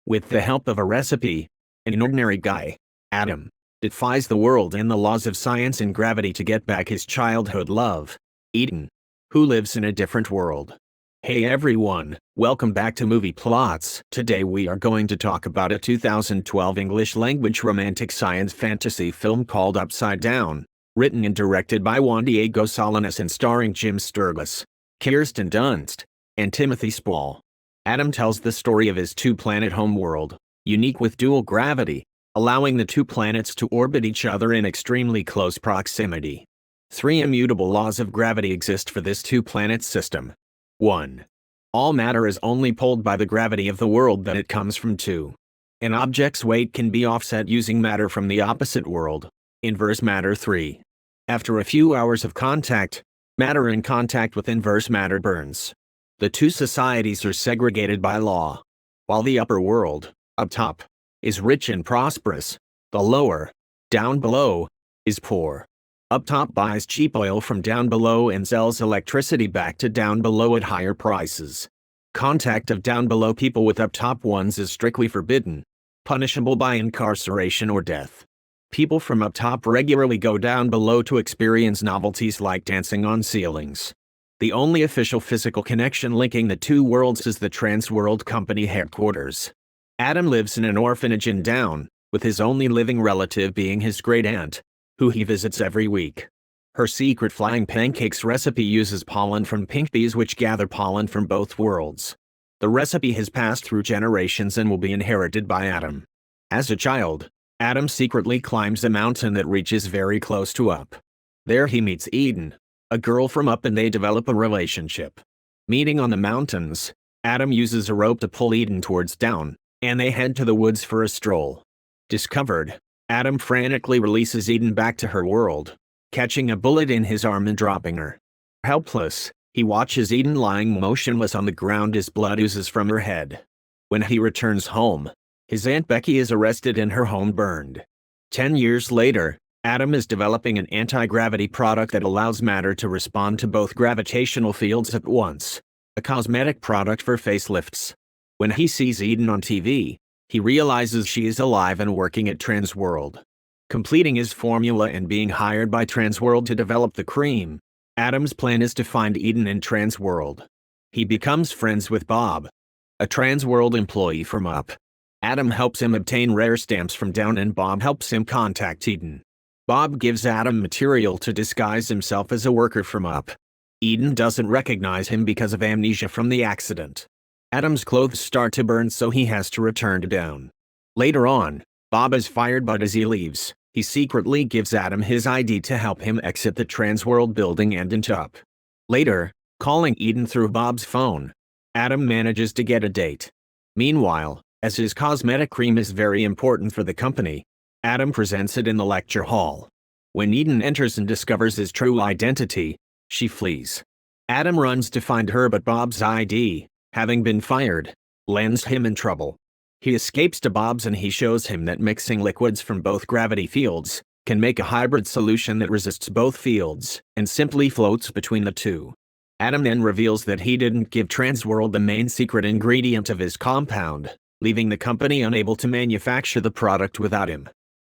With the help of a recipe, an ordinary guy, Adam, defies the world and the laws of science and gravity to get back his childhood love, Eden, who lives in a different world. Hey everyone, welcome back to Movie Plots. Today we are going to talk about a 2012 English language romantic science fantasy film called Upside Down, written and directed by Juan Diego Salinas and starring Jim Sturgis, Kirsten Dunst, and Timothy Spall. Adam tells the story of his two-planet homeworld, unique with dual gravity, allowing the two planets to orbit each other in extremely close proximity. 3 immutable laws of gravity exist for this two-planet system. 1. All matter is only pulled by the gravity of the world that it comes from. 2. An object's weight can be offset using matter from the opposite world, inverse matter. 3. After a few hours of contact, matter in contact with inverse matter burns. The two societies are segregated by law. While the upper world, up top, is rich and prosperous, the lower, down below, is poor. Up top buys cheap oil from down below and sells electricity back to down below at higher prices. Contact of down below people with up top ones is strictly forbidden, punishable by incarceration or death. People from up top regularly go down below to experience novelties like dancing on ceilings. The only official physical connection linking the two worlds is the Transworld Company headquarters. Adam lives in an orphanage in Down, with his only living relative being his great-aunt, who he visits every week. Her secret flying pancakes recipe uses pollen from pink bees which gather pollen from both worlds. The recipe has passed through generations and will be inherited by Adam. As a child, Adam secretly climbs a mountain that reaches very close to Up. There he meets Eden, a girl from Up, and they develop a relationship. Meeting on the mountains, Adam uses a rope to pull Eden towards Down, and they head to the woods for a stroll. Discovered, Adam frantically releases Eden back to her world, catching a bullet in his arm and dropping her. Helpless, he watches Eden lying motionless on the ground as blood oozes from her head. When he returns home, his Aunt Becky is arrested and her home burned. 10 years later, Adam is developing an anti-gravity product that allows matter to respond to both gravitational fields at once, a cosmetic product for facelifts. When he sees Eden on TV, he realizes she is alive and working at Transworld. Completing his formula and being hired by Transworld to develop the cream, Adam's plan is to find Eden in Transworld. He becomes friends with Bob, a Transworld employee from Up. Adam helps him obtain rare stamps from Down and Bob helps him contact Eden. Bob gives Adam material to disguise himself as a worker from Up. Eden doesn't recognize him because of amnesia from the accident. Adam's clothes start to burn, so he has to return to Down. Later on, Bob is fired, but as he leaves, he secretly gives Adam his ID to help him exit the Transworld building and into Up. Later, calling Eden through Bob's phone, Adam manages to get a date. Meanwhile, as his cosmetic cream is very important for the company, Adam presents it in the lecture hall. When Eden enters and discovers his true identity, she flees. Adam runs to find her, but Bob's ID, having been fired, lands him in trouble. He escapes to Bob's and he shows him that mixing liquids from both gravity fields can make a hybrid solution that resists both fields and simply floats between the two. Adam then reveals that he didn't give Transworld the main secret ingredient of his compound, leaving the company unable to manufacture the product without him.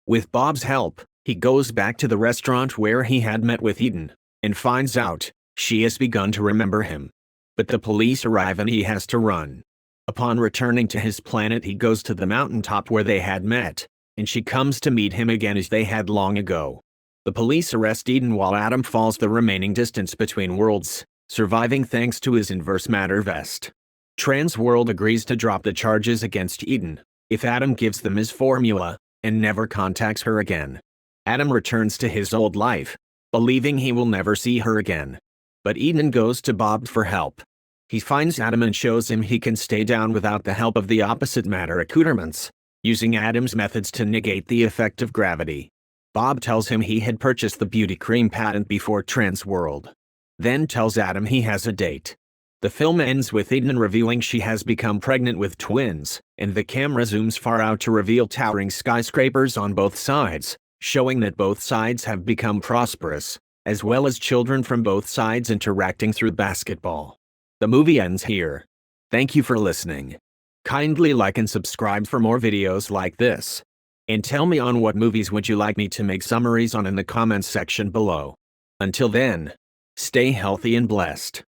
With Bob's help, he goes back to the restaurant where he had met with Eden, and finds out she has begun to remember him. But the police arrive and he has to run. Upon returning to his planet, he goes to the mountaintop where they had met, and she comes to meet him again as they had long ago. The police arrest Eden while Adam falls the remaining distance between worlds, surviving thanks to his inverse matter vest. Transworld agrees to drop the charges against Eden if Adam gives them his formula and never contacts her again. Adam returns to his old life, believing he will never see her again. But Eden goes to Bob for help. He finds Adam and shows him he can stay down without the help of the opposite matter accoutrements, using Adam's methods to negate the effect of gravity. Bob tells him he had purchased the beauty cream patent before Transworld. Then tells Adam he has a date. The film ends with Eden revealing she has become pregnant with twins, and the camera zooms far out to reveal towering skyscrapers on both sides, showing that both sides have become prosperous, as well as children from both sides interacting through basketball. The movie ends here. Thank you for listening. Kindly like and subscribe for more videos like this. And tell me on what movies would you like me to make summaries on in the comments section below. Until then, stay healthy and blessed.